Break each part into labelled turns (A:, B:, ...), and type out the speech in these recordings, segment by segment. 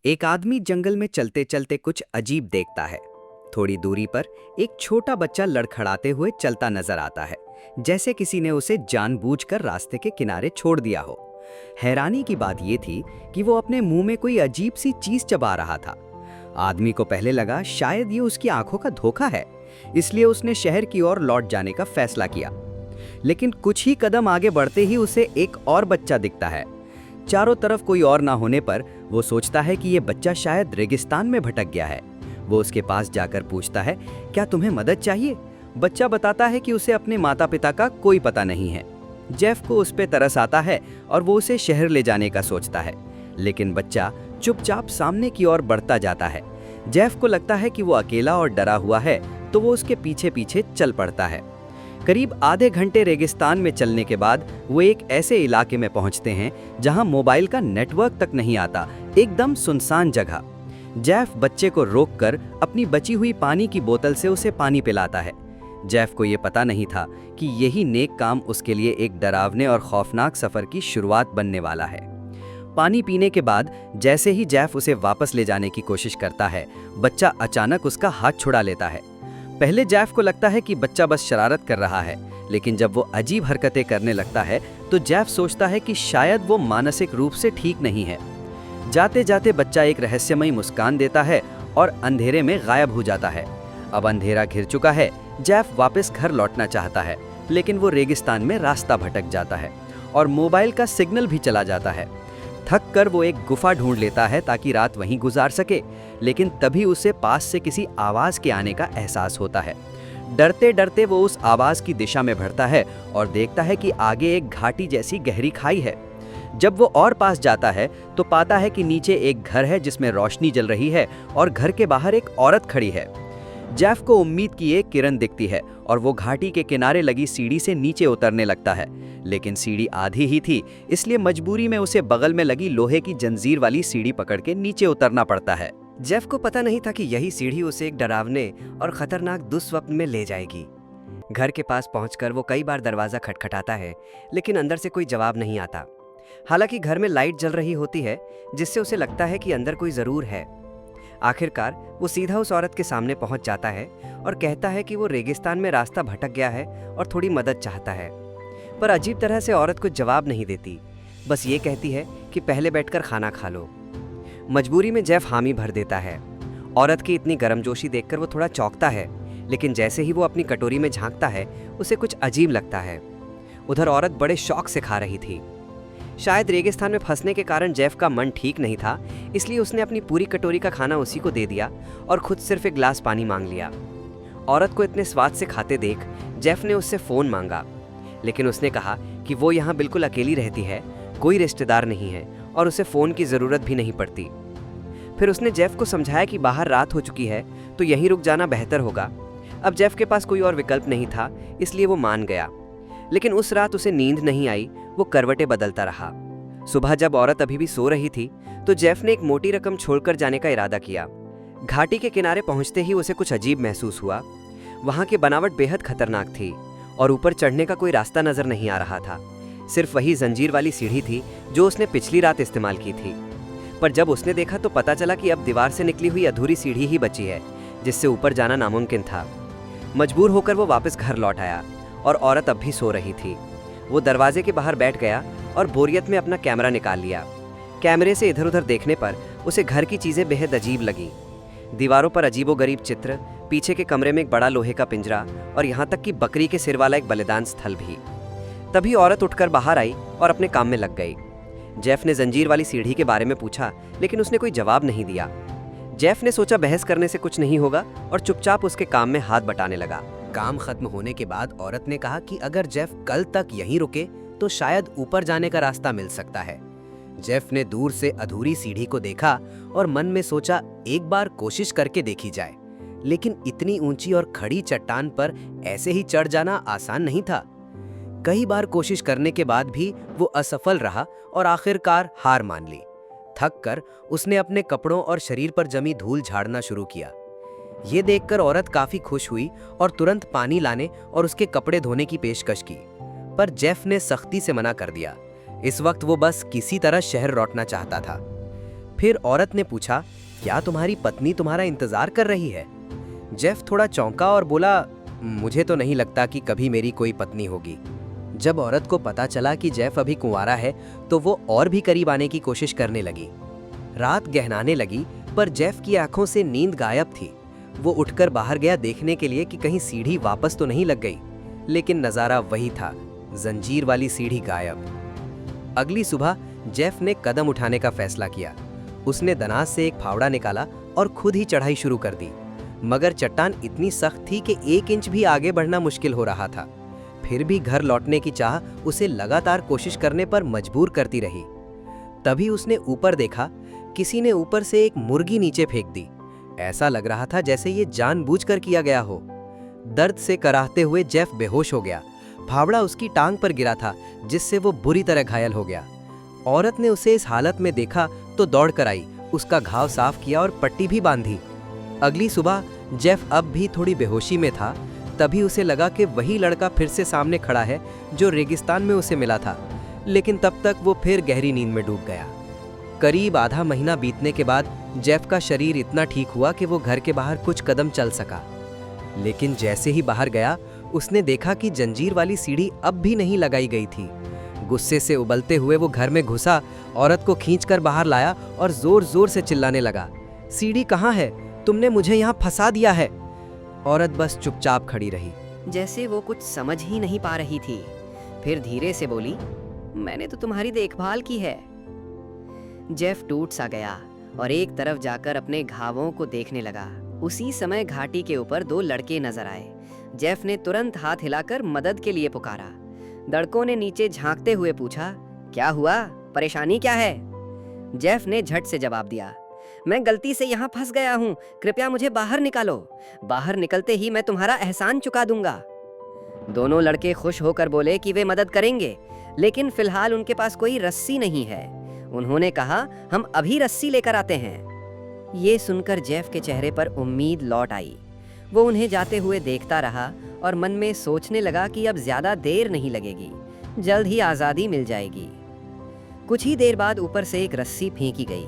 A: एक आदमी जंगल में चलते चलते कुछ अजीब देखता है। थोड़ी दूरी पर एक छोटा बच्चा लड़खड़ाते हुए चलता नजर आता है, जैसे किसी ने उसे जानबूझकर रास्ते के किनारे छोड़ दिया हो। हैरानी की बात यह थी कि वो अपने मुंह में कोई अजीब सी चीज चबा रहा था। आदमी को पहले लगा शायद ये उसकी आंखों का धोखा है, इसलिए उसने शहर की ओर लौट जाने का फैसला किया। लेकिन कुछ ही कदम आगे बढ़ते ही उसे एक और बच्चा दिखता है। चारों तरफ कोई और ना होने पर वो सोचता है कि ये बच्चा शायद रेगिस्तान में भटक गया है। वो उसके पास जाकर पूछता है, क्या तुम्हें मदद चाहिए? बच्चा बताता है कि उसे अपने माता पिता का कोई पता नहीं है। जेफ को उस पे तरस आता है और वो उसे शहर ले जाने का सोचता है, लेकिन बच्चा चुपचाप सामने की ओर बढ़ता जाता है। जेफ को लगता है कि वो अकेला और डरा हुआ है, तो वो उसके पीछे पीछे चल पड़ता है। करीब आधे घंटे रेगिस्तान में चलने के बाद वो एक ऐसे इलाके में पहुंचते हैं जहां मोबाइल का नेटवर्क तक नहीं आता, एकदम सुनसान जगह। जेफ बच्चे को रोककर अपनी बची हुई पानी की बोतल से उसे पानी पिलाता है। जेफ को ये पता नहीं था कि यही नेक काम उसके लिए एक डरावने और खौफनाक सफर की शुरुआत बनने वाला है। पानी पीने के बाद जैसे ही जेफ उसे वापस ले जाने की कोशिश करता है, बच्चा अचानक उसका हाथ छुड़ा लेता है। पहले जेफ को लगता है कि बच्चा बस शरारत कर रहा है, लेकिन जब वो अजीब हरकतें करने लगता है तो जेफ सोचता है कि शायद वो मानसिक रूप से ठीक नहीं है। जाते जाते बच्चा एक रहस्यमयी मुस्कान देता है और अंधेरे में गायब हो जाता है। अब अंधेरा घिर चुका है। जेफ वापस घर लौटना चाहता है, लेकिन वो रेगिस्तान में रास्ता भटक जाता है और मोबाइल का सिग्नल भी चला जाता है। थक कर वो एक गुफा ढूंढ लेता है ताकि रात वहीं गुजार सके, लेकिन तभी उसे पास से किसी आवाज के आने का एहसास होता है। डरते डरते वो उस आवाज की दिशा में बढ़ता है और देखता है कि आगे एक घाटी जैसी गहरी खाई है। जब वो और पास जाता है तो पाता है कि नीचे एक घर है जिसमें रोशनी जल रही है और घर के बाहर एक औरत खड़ी है। जेफ को उम्मीद की एक किरण दिखती है और वो घाटी के किनारे लगी सीढ़ी से नीचे उतरने लगता है, लेकिन सीढ़ी आधी ही थी, इसलिए मजबूरी में उसे बगल में लगी लोहे की जंजीर वाली सीढ़ी पकड़ के नीचे उतरना पड़ता है।
B: जेफ को पता नहीं था कि यही सीढ़ी उसे एक डरावने और खतरनाक दुस्वप्न में ले जाएगी। घर के पास पहुंचकर वो कई बार दरवाजा खटखटाता है, लेकिन अंदर से कोई जवाब नहीं आता। हालांकि घर में लाइट जल रही होती है, जिससे उसे लगता है कि अंदर कोई जरूर है। आखिरकार वो सीधा उस औरत के सामने पहुंच जाता है और कहता है कि वो रेगिस्तान में रास्ता भटक गया है और थोड़ी मदद चाहता है। पर अजीब तरह से औरत कुछ जवाब नहीं देती, बस ये कहती है कि पहले बैठकर खाना खा लो। मजबूरी में जेफ हामी भर देता है। औरत की इतनी गर्मजोशी देखकर वो थोड़ा चौंकता है, लेकिन जैसे ही वो अपनी कटोरी में झांकता है उसे कुछ अजीब लगता है। उधर औरत बड़े शौक से खा रही थी। शायद रेगिस्तान में फंसने के कारण जेफ का मन ठीक नहीं था, इसलिए उसने अपनी पूरी कटोरी का खाना उसी को दे दिया और खुद सिर्फ एक गिलास पानी मांग लिया। औरत को इतने स्वाद से खाते देख जेफ ने उससे फ़ोन मांगा, लेकिन उसने कहा कि वो यहाँ बिल्कुल अकेली रहती है, कोई रिश्तेदार नहीं है और उसे फ़ोन की ज़रूरत भी नहीं पड़ती। फिर उसने जेफ को समझाया कि बाहर रात हो चुकी है तो यहीं रुक जाना बेहतर होगा। अब जेफ के पास कोई और विकल्प नहीं था, इसलिए वो मान गया। लेकिन उस रात उसे नींद नहीं आई, वो करवटें बदलता रहा। सुबह जब औरत अभी भी सो रही थी तो जेफ ने एक मोटी रकम छोड़कर जाने का इरादा किया। घाटी के किनारे पहुंचते ही उसे कुछ अजीब महसूस हुआ। वहां की बनावट बेहद खतरनाक थी और ऊपर चढ़ने का कोई रास्ता नजर नहीं आ रहा था। सिर्फ वही जंजीर वाली सीढ़ी थी जो उसने पिछली रात इस्तेमाल की थी। पर जब उसने देखा तो पता चला कि अब दीवार से निकली हुई अधूरी सीढ़ी ही बची है, जिससे ऊपर जाना नामुमकिन था। मजबूर होकर वो वापस घर लौट आया और औरत अब भी सो रही थी। वो दरवाजे के बाहर बैठ गया और बोरियत में अपना कैमरा निकाल लिया। कैमरे से इधर उधर देखने पर उसे घर की चीज़ें बेहद अजीब लगी। दीवारों पर अजीबोगरीब चित्र, पीछे के कमरे में एक बड़ा लोहे का पिंजरा और यहाँ तक कि बकरी के सिर वाला एक बलिदान स्थल भी। तभी औरत उठकर बाहर आई और अपने काम में लग गई। जेफ ने जंजीर वाली सीढ़ी के बारे में पूछा, लेकिन उसने कोई जवाब नहीं दिया। जेफ ने सोचा बहस करने से कुछ नहीं होगा और चुपचाप उसके काम में हाथ बटाने लगा।
C: काम खत्म होने के बाद औरत ने कहा कि अगर जेफ कल तक यहीं रुके तो शायद ऊपर जाने का रास्ता मिल सकता है। जेफ ने दूर से अधूरी सीढ़ी को देखा और मन में सोचा एक बार कोशिश करके देखी जाए, लेकिन इतनी ऊंची और खड़ी चट्टान पर ऐसे ही चढ़ जाना आसान नहीं था। कई बार कोशिश करने के बाद भी वो असफल रहा और आखिरकार हार मान ली। थक कर उसने अपने कपड़ों और शरीर पर जमी धूल झाड़ना शुरू किया। ये देखकर औरत काफी खुश हुई और तुरंत पानी लाने और उसके कपड़े धोने की पेशकश की, पर जेफ ने सख्ती से मना कर दिया। इस वक्त वो बस किसी तरह शहर लौटना चाहता था। फिर औरत ने पूछा, क्या तुम्हारी पत्नी तुम्हारा इंतजार कर रही है? जेफ थोड़ा चौंका और बोला, मुझे तो नहीं लगता कि कभी मेरी कोई पत्नी होगी। जब औरत को पता चला कि जेफ अभी कुंवारा है तो वो और भी करीब आने की कोशिश करने लगी। रात गहनाने लगी पर जेफ की आंखों से नींद गायब थी। वो उठकर बाहर गया देखने के लिए कि कहीं सीढ़ी वापस तो नहीं लग गई, लेकिन नज़ारा वही था, जंजीर वाली सीढ़ी गायब। अगली सुबह जेफ ने कदम उठाने का फैसला किया। उसने दनाज से एक फावड़ा निकाला और खुद ही चढ़ाई शुरू कर दी, मगर चट्टान इतनी सख्त थी कि 1 इंच भी आगे बढ़ना मुश्किल हो रहा था। फिर भी घर लौटने की चाह उसे लगातार कोशिश करने पर मजबूर करती रही। तभी उसने ऊपर देखा, किसी ने ऊपर से एक मुर्गी नीचे फेंक दी। ऐसा लग रहा था जैसे ये जानबूझकर किया गया हो। दर्द से कराहते हुए जेफ बेहोश हो गया। फावड़ा उसकी टांग पर गिरा था, जिससे वो बुरी तरह घायल हो गया। औरत ने उसे इस हालत में देखा तो दौड़ कर आई, उसका घाव साफ किया और पट्टी भी बांधी। अगली सुबह जेफ अब भी थोड़ी बेहोशी में था। तभी उसे लगा कि वही लड़का फिर से सामने खड़ा है जो रेगिस्तान में उसे मिला था, लेकिन तब तक वो फिर गहरी नींद में डूब गया। करीब आधा महीना बीतने के बाद जेफ का शरीर इतना ठीक हुआ कि वो घर के बाहर कुछ कदम चल सका। लेकिन जैसे ही बाहर गया, उसने देखा कि जंजीर वाली सीढ़ी अब भी नहीं लगाई गई थी। गुस्से से उबलते हुए वो घर में घुसा, औरत को खींचकर बाहर लाया और जोर जोर से चिल्लाने लगा, सीढ़ी कहाँ है? तुमने मुझे यहाँ फंसा दिया है। औरत बस चुपचाप खड़ी रही,
D: जैसे वो कुछ समझ ही नहीं पा रही थी। फिर धीरे से बोली, मैंने तो तुम्हारी देखभाल की है। जेफ टूट सा गया और एक तरफ जाकर अपने घावों को देखने लगा। उसी समय घाटी के ऊपर 2 लड़के नजर आए। जेफ ने तुरंत हाथ हिलाकर मदद के लिए पुकारा। लड़कों ने नीचे झांकते हुए पूछा, क्या हुआ? परेशानी क्या है? जेफ ने झट से जवाब दिया, मैं गलती से यहाँ फंस गया हूँ, कृपया मुझे बाहर निकालो। बाहर निकलते ही मैं तुम्हारा एहसान चुका दूंगा। दोनों लड़के खुश होकर बोले कि वे मदद करेंगे, लेकिन फिलहाल उनके पास कोई रस्सी नहीं है। उन्होंने कहा, हम अभी रस्सी लेकर आते हैं। ये सुनकर जेफ के चेहरे पर उम्मीद लौट आई। वो उन्हें जाते हुए देखता रहा और मन में सोचने लगा कि अब ज्यादा देर नहीं लगेगी, जल्द ही आज़ादी मिल जाएगी। कुछ ही देर बाद ऊपर से एक रस्सी फेंकी गई।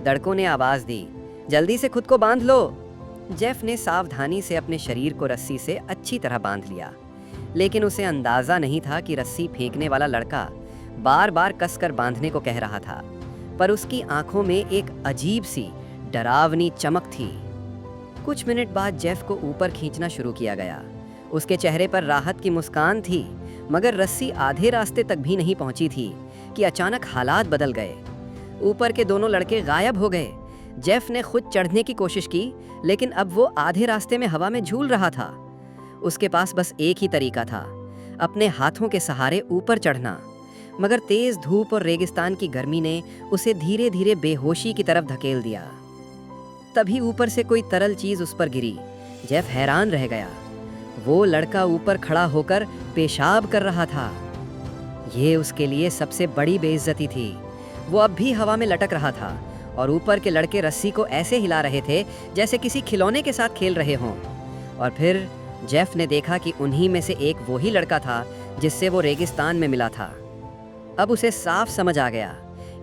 D: लड़कों ने आवाज दी, जल्दी से खुद को बांध लो। जेफ ने सावधानी से अपने शरीर को रस्सी से अच्छी तरह बांध लिया, लेकिन उसे अंदाजा नहीं था कि रस्सी फेंकने वाला लड़का बार बार कसकर बांधने को कह रहा था, पर उसकी आंखों में एक अजीब सी डरावनी चमक थी। कुछ मिनट बाद जेफ को ऊपर खींचना शुरू किया गया। उसके चेहरे पर राहत की मुस्कान थी, मगर रस्सी आधे रास्ते तक भी नहीं पहुंची थी कि अचानक हालात बदल गए। ऊपर के दोनों लड़के गायब हो गए। जेफ ने खुद चढ़ने की कोशिश की, लेकिन अब वो आधे रास्ते में हवा में झूल रहा था। उसके पास बस एक ही तरीका था, अपने हाथों के सहारे ऊपर चढ़ना। मगर तेज धूप और रेगिस्तान की गर्मी ने उसे धीरे धीरे बेहोशी की तरफ धकेल दिया। तभी ऊपर से कोई तरल चीज उस पर गिरी। जेफ हैरान रह गया। वो लड़का ऊपर खड़ा होकर पेशाब कर रहा था। ये उसके लिए सबसे बड़ी बेइज्जती थी। वो अब भी हवा में लटक रहा था और ऊपर के लड़के रस्सी को ऐसे हिला रहे थे जैसे किसी खिलौने के साथ खेल रहे हों। और फिर जेफ ने देखा कि उन्हीं में से एक वही लड़का था जिससे वो रेगिस्तान में मिला था। अब उसे साफ समझ आ गया,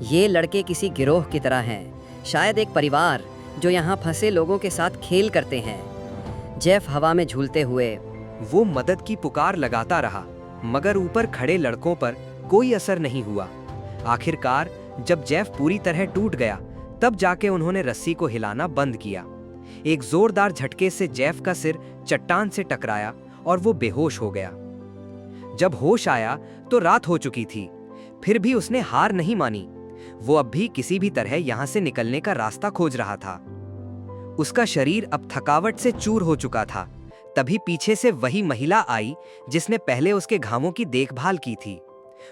D: ये लड़के किसी गिरोह की तरह हैं, शायद एक परिवार जो यहाँ फंसे लोगों के साथ खेल करते हैं। जेफ हवा में झूलते हुए
B: वो मदद की पुकार लगाता रहा, मगर ऊपर खड़े लड़कों पर कोई असर नहीं हुआ। आखिरकार जब जेफ पूरी तरह टूट गया, तब जाके उन्होंने रस्सी को हिलाना बंद किया। एक जोरदार झटके से जेफ का सिर चट्टान से टकराया और वो बेहोश हो गया। जब होश आया तो रात हो चुकी थी। फिर भी उसने हार नहीं मानी। वो अब भी किसी भी तरह यहां से निकलने का रास्ता खोज रहा था। उसका शरीर अब थकावट से चूर हो चुका था। तभी पीछे से वही महिला आई जिसने पहले उसके घावों की देखभाल की थी।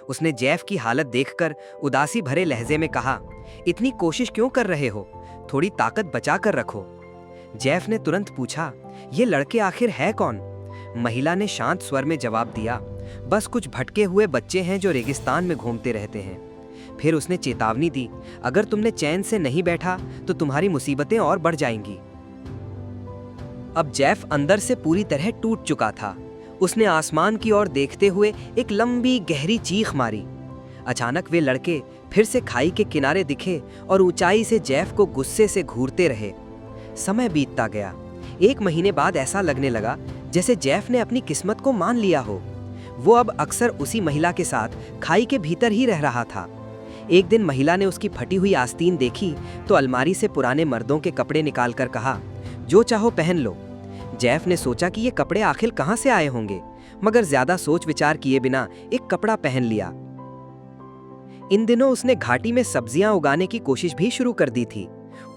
B: उसने जेफ की हालत देखकर उदासी भरे लहजे में कहा, इतनी कोशिश क्यों कर रहे हो? थोड़ी ताकत बचा कर रखो। जेफ ने तुरंत पूछा, ये लड़के आखिर है कौन? महिला ने शांत स्वर में जवाब दिया, बस कुछ भटके हुए बच्चे हैं जो रेगिस्तान में घूमते रहते हैं। फिर उसने चेतावनी दी, अगर तुमने चैन से नहीं बैठा तो तुम्हारी मुसीबतें और बढ़ जाएंगी। अब जेफ अंदर से पूरी तरह टूट चुका था। उसने आसमान की ओर देखते हुए एक लंबी गहरी चीख मारी। अचानक वे लड़के फिर से खाई के किनारे दिखे और ऊंचाई से जेफ को गुस्से से घूरते रहे। समय बीतता गया। 1 महीने बाद ऐसा लगने लगा जैसे जेफ ने अपनी किस्मत को मान लिया हो। वो अब अक्सर उसी महिला के साथ खाई के भीतर ही रह रहा था। एक दिन महिला ने उसकी फटी हुई आस्तीन देखी तो अलमारी से पुराने मर्दों के कपड़े निकालकर कहा, जो चाहो पहन लो। जेफ ने सोचा कि ये कपड़े आखिर कहाँ से आए होंगे, मगर ज्यादा सोच विचार किए बिना एक कपड़ा पहन लिया। इन दिनों उसने घाटी में सब्जियां उगाने की कोशिश भी शुरू कर दी थी।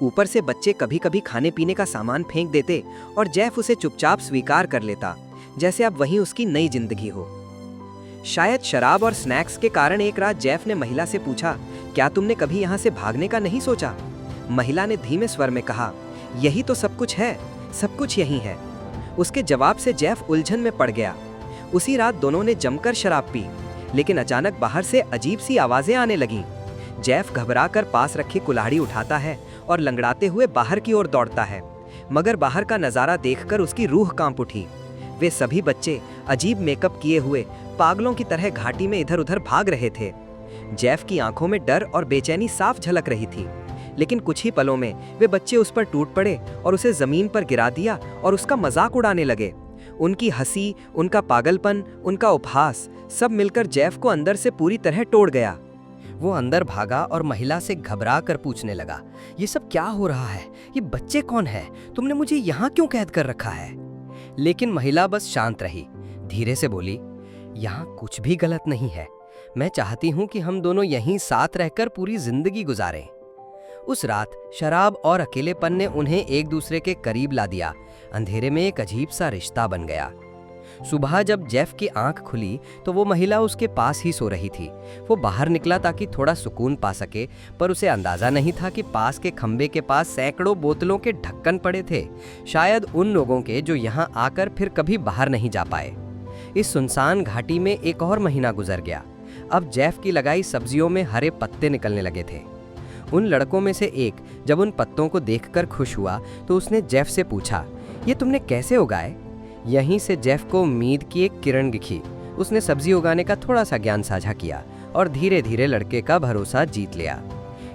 B: ऊपर से बच्चे कभी कभी खाने पीने का सामान फेंक देते और जेफ उसे चुपचाप स्वीकार कर लेता, जैसे अब वही उसकी नई जिंदगी हो। शायद शराब और स्नैक्स के कारण एक रात जेफ ने महिला से पूछा, क्या तुमने कभी यहाँ से भागने का नहीं सोचा? महिला ने धीमे स्वर में कहा, यही तो सब कुछ है, सब कुछ यही है। उसके जवाब से जेफ उलझन में पड़ गया। उसी रात दोनों ने जमकर शराब पी, लेकिन अचानक बाहर से अजीब सी आवाजें आने लगीं। जेफ घबराकर पास रखी कुल्हाड़ी उठाता है और लंगड़ाते हुए बाहर की ओर दौड़ता है, मगर बाहर का नजारा देखकर उसकी रूह कांप उठी। वे सभी बच्चे अजीब मेकअप किए हुए पागलों की तरह घाटी में इधर उधर भाग रहे थे। जेफ की आंखों में डर और बेचैनी साफ झलक रही थी, लेकिन कुछ ही पलों में वे बच्चे उस पर टूट पड़े और उसे जमीन पर गिरा दिया और उसका मजाक उड़ाने लगे। उनकी हंसी, उनका पागलपन, उनका उपहास सब मिलकर जेफ को अंदर से पूरी तरह तोड़ गया।
C: वो अंदर भागा और महिला से घबरा कर पूछने लगा, ये सब क्या हो रहा है? ये बच्चे कौन है? तुमने मुझे यहाँ क्यों कैद कर रखा है? लेकिन महिला बस शांत रही, धीरे से बोली, यहाँ कुछ भी गलत नहीं है। मैं चाहती हूँ कि हम दोनों यहीं साथ रहकर पूरी जिंदगी गुजारें। उस रात शराब और अकेलेपन ने उन्हें एक दूसरे के करीब ला दिया। अंधेरे में एक अजीब सा रिश्ता बन गया। सुबह जब जेफ की आंख खुली तो वो महिला उसके पास ही सो रही थी। वो बाहर निकला ताकि थोड़ा सुकून पा सके, पर उसे अंदाजा नहीं था कि पास के खंबे के पास सैकड़ों बोतलों के ढक्कन पड़े थे, शायद उन लोगों के जो यहाँ आकर फिर कभी बाहर नहीं जा पाए। इस सुनसान घाटी में एक और महीना गुजर गया। अब जेफ की लगाई सब्जियों में हरे पत्ते निकलने लगे थे। उन लड़कों में से एक जब उन पत्तों को देखकर खुश हुआ तो उसने जेफ से पूछा, ये तुमने कैसे उगाए? यहीं से जेफ को उम्मीद की एक किरण दिखी। उसने सब्जी उगाने का थोड़ा सा ज्ञान साझा किया और धीरे धीरे लड़के का भरोसा जीत लिया।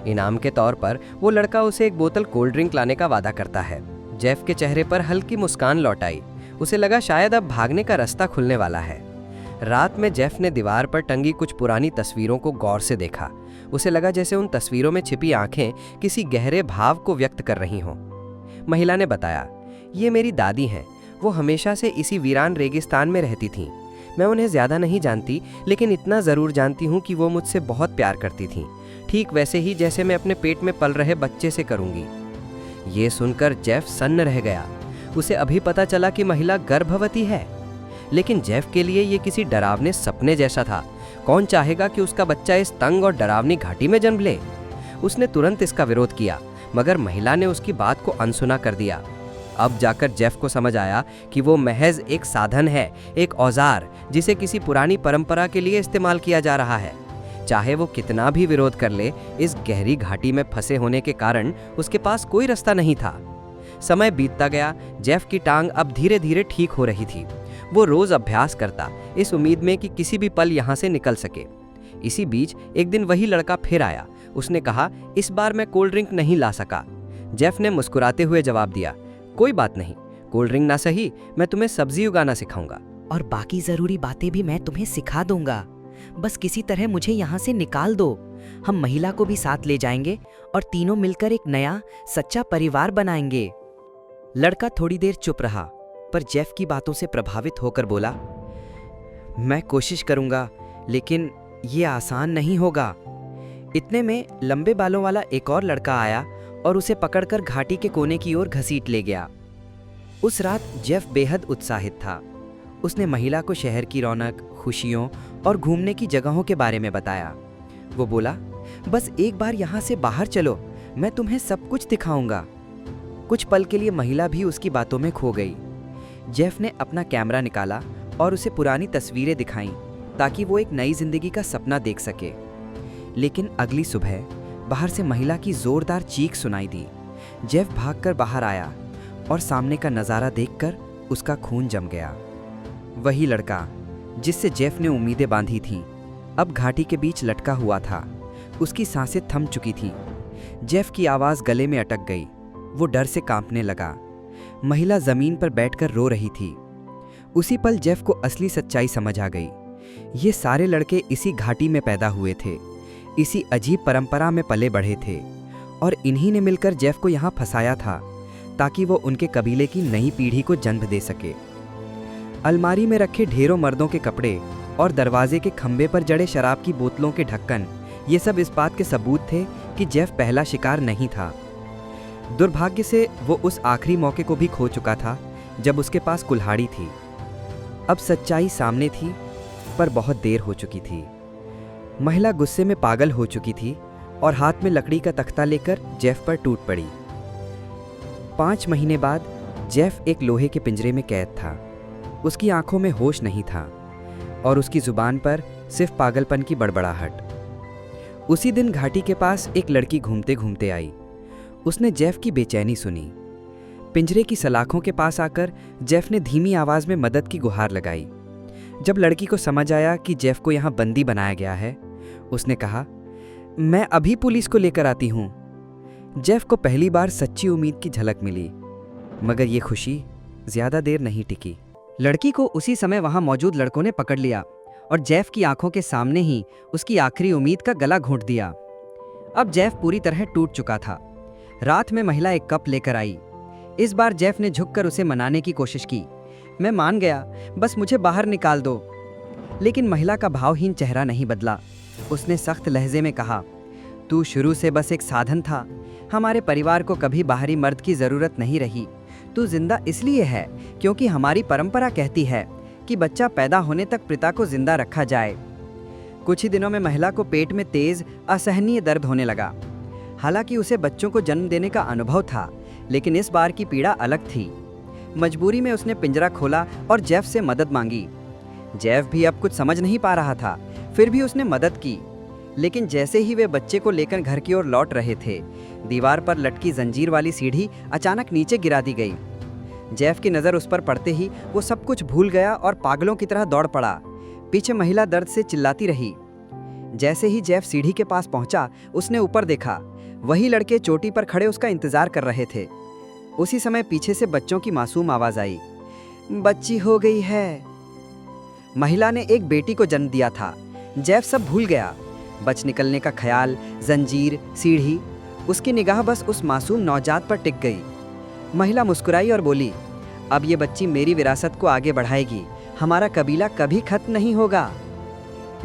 C: इनाम के तौर पर वो लड़का उसे एक बोतल कोल्ड ड्रिंक लाने का वादा करता है। जेफ के चेहरे पर हल्की मुस्कान लौट आई। उसे लगा शायद अब भागने का रास्ता खुलने वाला है। रात में जेफ ने दीवार पर टंगी कुछ पुरानी तस्वीरों को गौर से देखा। उसे लगा जैसे उन तस्वीरों में छिपी आंखें किसी गहरे भाव को व्यक्त कर रही हों। महिला ने बताया, ये मेरी दादी हैं। वो हमेशा से इसी वीरान रेगिस्तान में रहती थीं। मैं उन्हें ज़्यादा नहीं जानती, लेकिन इतना ज़रूर जानती हूँ कि वो मुझसे बहुत प्यार करती थीं, ठीक वैसे ही जैसे मैं अपने पेट में पल रहे बच्चे से करूँगी। ये सुनकर जेफ सन्न रह गया। उसे अभी पता चला कि महिला गर्भवती है, लेकिन जेफ के लिए ये किसी डरावने सपने जैसा था। कौन चाहेगा कि उसका बच्चा इस तंग और डरावनी घाटी में जन्म ले? उसने तुरंत इसका विरोध किया, मगर महिला ने उसकी बात को अनसुना कर दिया। अब जाकर जेफ को समझ आया कि वो महज एक साधन है, एक औजार जिसे किसी पुरानी परंपरा के लिए इस्तेमाल किया जा रहा है। चाहे वो कितना भी विरोध कर ले, इस गहरी घाटी में फंसे होने के कारण उसके पास कोई रास्ता नहीं था। समय बीतता गया। जेफ की टांग अब धीरे धीरे ठीक हो रही थी। वो रोज अभ्यास करता, इस उम्मीद में कि किसी भी पल यहाँ से निकल सके। इसी बीच एक दिन वही लड़का फिर आया। उसने कहा, इस बार मैं कोल्ड ड्रिंक नहीं ला सका। जेफ ने मुस्कुराते हुए जवाब दिया, कोई बात नहीं, कोल्ड ड्रिंक ना सही, मैं तुम्हें सब्जी उगाना सिखाऊंगा।
E: और बाकी जरूरी बातें भी मैं तुम्हें सिखा दूंगा। बस किसी तरह मुझे यहाँ से निकाल दो। हम महिला को भी साथ ले जाएंगे और तीनों मिलकर एक नया सच्चा परिवार बनाएंगे। लड़का थोड़ी देर चुप रहा, पर जेफ की बातों से प्रभावित होकर बोला, मैं कोशिश करूंगा, लेकिन ये आसान नहीं होगा। इतने में लंबे बालों वाला एक और लड़का आया और उसे पकड़कर घाटी के कोने की ओर घसीट ले गया। उस रात जेफ बेहद उत्साहित था। उसने महिला को शहर की रौनक, खुशियों और घूमने की जगहों के बारे में बताया। वो बोला, बस एक बार यहाँ से बाहर चलो, मैं तुम्हें सब कुछ दिखाऊंगा। कुछ पल के लिए महिला भी उसकी बातों में खो गई। जेफ ने अपना कैमरा निकाला और उसे पुरानी तस्वीरें दिखाईं ताकि वो एक नई जिंदगी का सपना देख सके। लेकिन अगली सुबह बाहर से महिला की जोरदार चीख सुनाई दी। जेफ भागकर बाहर आया और सामने का नज़ारा देखकर उसका खून जम गया। वही लड़का जिससे जेफ ने उम्मीदें बांधी थीं, अब घाटी के बीच लटका हुआ था। उसकी सांसें थम चुकी थी। जेफ की आवाज़ गले में अटक गई। वो डर से कांपने लगा। महिला जमीन पर बैठकर रो रही थी। उसी पल जेफ को असली सच्चाई समझ आ गई। ये सारे लड़के इसी घाटी में पैदा हुए थे, इसी अजीब परंपरा में पले बढ़े थे, और इन्हीं ने मिलकर जेफ को यहाँ फंसाया था ताकि वो उनके कबीले की नई पीढ़ी को जन्म दे सके। अलमारी में रखे ढेरों मर्दों के कपड़े और दरवाजे के खंभे पर जड़े शराब की बोतलों के ढक्कन, ये सब इस बात के सबूत थे कि जेफ पहला शिकार नहीं था। दुर्भाग्य से वो उस आखिरी मौके को भी खो चुका था जब उसके पास कुल्हाड़ी थी। अब सच्चाई सामने थी, पर बहुत देर हो चुकी थी। महिला गुस्से में पागल हो चुकी थी और हाथ में लकड़ी का तख्ता लेकर जेफ पर टूट पड़ी। 5 महीने बाद जेफ एक लोहे के पिंजरे में कैद था। उसकी आंखों में होश नहीं था और उसकी जुबान पर सिर्फ पागलपन की बड़बड़ाहट। उसी दिन घाटी के पास एक लड़की घूमते घूमते आई। उसने जेफ की बेचैनी सुनी। पिंजरे की सलाखों के पास आकर जेफ ने धीमी आवाज में मदद की गुहार लगाई। जब लड़की को समझ आया कि जेफ को यहाँ बंदी बनाया गया है, उसने कहा, मैं अभी पुलिस को लेकर आती हूँ। जेफ को पहली बार सच्ची उम्मीद की झलक मिली, मगर ये खुशी ज्यादा देर नहीं टिकी।
A: लड़की को उसी समय वहां मौजूद लड़कों ने पकड़ लिया और जेफ की आंखों के सामने ही उसकी आखिरी उम्मीद का गला घोंट दिया। अब जेफ पूरी तरह टूट चुका था। रात में महिला एक कप लेकर आई। इस बार जेफ ने झुककर उसे मनाने की कोशिश की। मैं मान गया, बस मुझे बाहर निकाल दो। लेकिन महिला का भावहीन चेहरा नहीं बदला। उसने सख्त लहजे में कहा, तू शुरू से बस एक साधन था। हमारे परिवार को कभी बाहरी मर्द की जरूरत नहीं रही। तू जिंदा इसलिए है क्योंकि हमारी परंपरा कहती है कि बच्चा पैदा होने तक पिता को जिंदा रखा जाए। कुछ ही दिनों में महिला को पेट में तेज असहनीय दर्द होने लगा। हालांकि उसे बच्चों को जन्म देने का अनुभव था, लेकिन इस बार की पीड़ा अलग थी। मजबूरी में उसने पिंजरा खोला और जेफ से मदद मांगी। जेफ भी अब कुछ समझ नहीं पा रहा था, फिर भी उसने मदद की। लेकिन जैसे ही वे बच्चे को लेकर घर की ओर लौट रहे थे, दीवार पर लटकी जंजीर वाली सीढ़ी अचानक नीचे गिरा दी गई। जेफ की नज़र उस पर पड़ते ही वो सब कुछ भूल गया और पागलों की तरह दौड़ पड़ा। पीछे महिला दर्द से चिल्लाती रही। जैसे ही जेफ सीढ़ी के पास पहुंचा, उसने ऊपर देखा। वही लड़के चोटी पर खड़े उसका इंतजार कर रहे थे। उसी समय पीछे से बच्चों की मासूम आवाज आई, बच्ची हो गई है। महिला ने एक बेटी को जन्म दिया था। जेफ सब भूल गया, बच निकलने का ख्याल, जंजीर, सीढ़ी। उसकी निगाह बस उस मासूम नवजात पर टिक गई। महिला मुस्कुराई और बोली, अब ये बच्ची मेरी विरासत को आगे बढ़ाएगी। हमारा कबीला कभी खत्म नहीं होगा।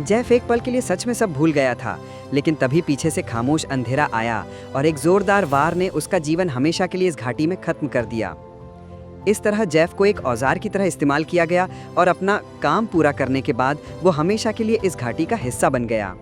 A: जेफ एक पल के लिए सच में सब भूल गया था, लेकिन तभी पीछे से खामोश अंधेरा आया और एक जोरदार वार ने उसका जीवन हमेशा के लिए इस घाटी में खत्म कर दिया। इस तरह जेफ को एक औजार की तरह इस्तेमाल किया गया और अपना काम पूरा करने के बाद वो हमेशा के लिए इस घाटी का हिस्सा बन गया।